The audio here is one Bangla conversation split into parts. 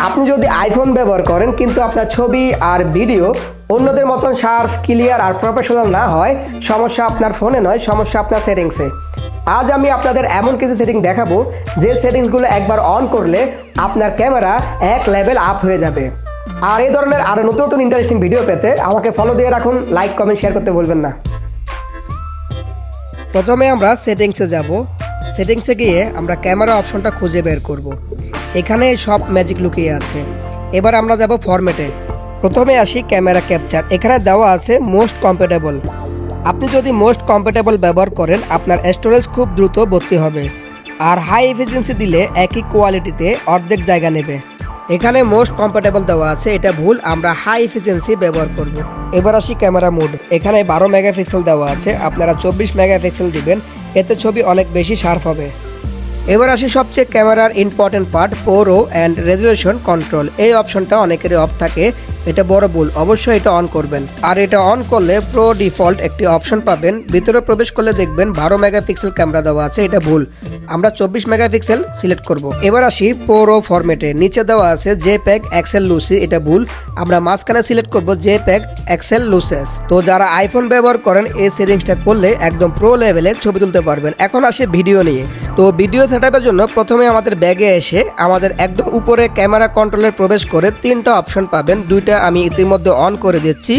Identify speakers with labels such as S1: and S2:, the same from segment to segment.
S1: আপনি যদি আইফোন ব্যবহার করেন কিন্তু আপনার ছবি আর ভিডিও অন্যদের মতন শার্প, ক্লিয়ার আর প্রফেশনাল না হয়, সমস্যা আপনার ফোনে নয়, সমস্যা আপনার সেটিংসে। আজ আমি আপনাদের এমন কিছু সেটিং দেখাবো যে সেটিংসগুলো একবার অন করলে আপনার ক্যামেরা এক লেভেল আপ হয়ে যাবে। আর এই ধরনের আরও নতুন নতুন ইন্টারেস্টিং ভিডিও পেতে আমাকে ফলো দিয়ে রাখুন, লাইক, কমেন্ট, শেয়ার করতে ভুলবেন না। প্রথমে আমরা সেটিংসে যাব। সেটিংসে গিয়ে আমরা ক্যামেরা অপশনটা খুঁজে বের করব। এখানে সব ম্যাজিক লুকিয়ে আছে। এবার আমরা যাব ফরম্যাটে। প্রথমে আসি ক্যামেরা ক্যাপচার। এখানে দেওয়া আছে মোস্ট কম্প্যাটেবল। আপনি যদি মোস্ট কম্প্যাটেবল ব্যবহার করেন আপনার স্টোরেজ খুব দ্রুত ভর্তি হবে, আর হাই এফিসিয়েন্সি দিলে একই কোয়ালিটিতে অর্ধেক জায়গা নেবে। এখানে মোস্ট কম্প্যাটেবল দেওয়া আছে, এটা ভুল, আমরা হাই এফিসিয়েন্সি ব্যবহার করব। এবার আসি ক্যামেরা মোড। এখানে 12 মেগাপিক্সেল দেওয়া আছে, আপনারা 24 মেগাপিক্সেল দিবেন, এতে ছবি অনেক বেশি শার্প হবে। এবার আসি সবচেয়ে ক্যামেরার important part, pro and resolution control. এই অপশনটা অনেকেরই অফ থাকে, এটা বড় ভুল, অবশ্যই এটা অন করবেন। আর এটা অন করলে প্রো ডিফল্ট একটি অপশন পাবেন, ভিতরে প্রবেশ করলে দেখবেন 12 মেগাপিক্সেল ক্যামেরা দেওয়া আছে, এটা ভুল, আমরা 24 মেগাপিক্সেল সিলেক্ট করব। এবার আসি পোরো ফরম্যাটে। নিচে দেওয়া আছে জেপ্যাগ, এক্সেল, লুসি, এটা ভুল, আমরা মাঝখানে সিলেক্ট করব জেপ্যাগ, এক্সেল, লুসেস। তো যারা আইফোন ব্যবহার করেন এই সেটিংসটা করলে একদম প্রো লেভেলে ছবি তুলতে পারবেন। এখন আসি ভিডিও নিয়ে। তো ভিডিও সেটআপের জন্য প্রথমে আমাদের ব্যাগে এসে আমাদের একদম উপরে ক্যামেরা কন্ট্রোলে প্রবেশ করে 3টা অপশন পাবেন। 2টা আমি ইতিমধ্যে অন করে দিচ্ছি,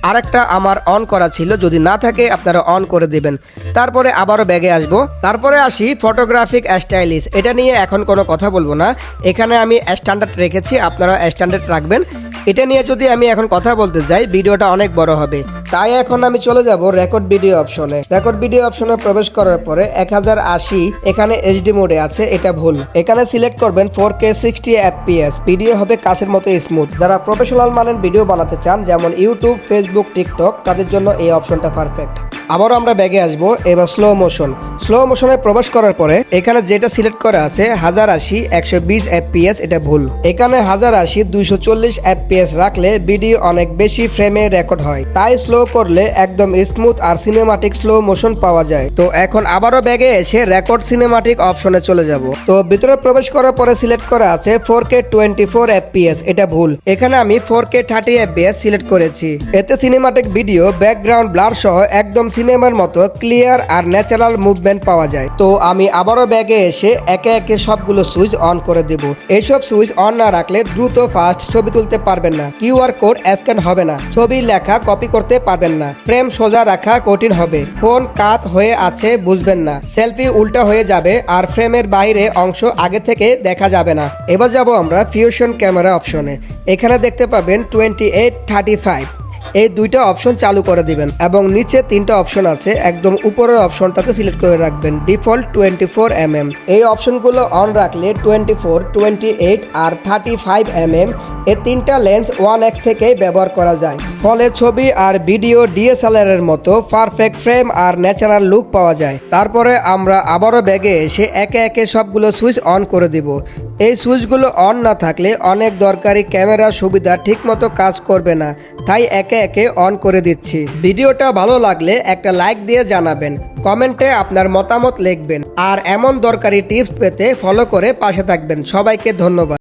S1: আরেকটা আমার অন করা ছিল, যদি না থাকে আপনারা অন করে দিবেন। তারপরে আবারও ব্যাগে আসব। তারপরে আসি ফটোগ্রাফিক স্টাইলিশ। এটা নিয়ে এখন কোনো কথা বলবো না, এখানে আমি স্ট্যান্ডার্ড রেখেছি, আপনারা স্ট্যান্ডার্ড রাখবেন। এটা নিয়ে যদি আমি এখন কথা বলতে যাই ভিডিওটা অনেক বড় হবে, তাই এখন আমি চলে যাব রেকর্ড ভিডিও অপশনে। রেকর্ড ভিডিও অপশনে প্রবেশ করার পরে 1080 এখানে এইচডি মোডে আছে, এটা ভুল। এখানে সিলেক্ট করবেন 4K 60 FPS, ভিডিও হবে কাছের মতো স্মুথ। যারা প্রফেশনাল মানের ভিডিও বানাতে চান, যেমন ইউটিউব, ফেসবুক, টিকটক, তাদের জন্য এই অপশনটা পারফেক্ট। আবারও আমরা ব্যাগে আসবো। এবার স্লো মোশন। স্লো মোশনে প্রবেশ করার পরে এখানে যেটা সিলেক্ট করা আছে 1080 120 FPS, এটা ভুল। এখানে 1080 240 FPS রাখলে ভিডিও অনেক বেশি ফ্রেমে রেকর্ড হয়, তাই স্লো করলে একদম স্মুথ আর সিনেমাটিক স্লো মোশন পাওয়া যায়। তো এখন আবারও ব্যাগে এসে রেকর্ড সিনেমাটিক অপশনে চলে যাব। তো ভিতরে প্রবেশ করার পরে সিলেক্ট করা আছে 4K 24 FPS, এটা ভুল। এখানে আমি 4K 30 FPS সিলেক্ট করেছি, এতে সিনেমাটিক ভিডিও ব্যাকগ্রাউন্ড ব্লার সহ একদম সিনেমার মতো ক্লিয়ার আর ন্যাচারাল মুভমেন্ট পাওয়া যায়। তো আমি আবারও ব্যাগে এসে একে একে সবগুলো সুইচ অন করে দেব। এইসব সুইচ অন না রাখলে দ্রুত ফাস্ট ছবি তুলতে পারবেন না, কিউআর কোড স্ক্যান হবে না, ছবির লেখা কপি করতে পারবেন না, ফ্রেম সোজা রাখা কঠিন হবে, ফোন কাত হয়ে আছে বুঝবেন না, সেলফি উল্টা হয়ে যাবে, আর ফ্রেমের বাইরে অংশ আগে থেকে দেখা যাবে না। এবার যাব আমরা ফিউশন ক্যামেরা অপশনে। এখানে দেখতে পাবেন 28-35, এই 2টা অপশন চালু করে দিবেন এবং নিচে 3টা অপশন আছে, একদম উপরের অপশনটাতে সিলেক্ট করে রাখবেন ডিফল্ট 24mm। এই অপশনগুলো অন রাখলে 24, 28 আর 35mm এই 3টা লেন্স 1x থেকেই ব্যবহার করা যায়, ফলে ছবি আর ভিডিও DSLR এর মতো পারফেক্ট ফ্রেম আর ন্যাচারাল লুক পাওয়া যায়। তারপরে আমরা আবারও ব্যাগে এসে একে একে সবগুলো সুইচ অন করে দিব। এই সুইচগুলো অন না থাকলে অনেক দরকারি ক্যামেরা সুবিধা ঠিকমতো কাজ করবে না, তাই একে একে অন করে দিচ্ছি। ভিডিওটা ভালো লাগলে একটা লাইক দিয়ে জানাবেন, কমেন্টে আপনার মতামত লিখবেন, আর এমন দরকারি টিপস পেতে ফলো করে পাশে থাকবেন। সবাইকে ধন্যবাদ।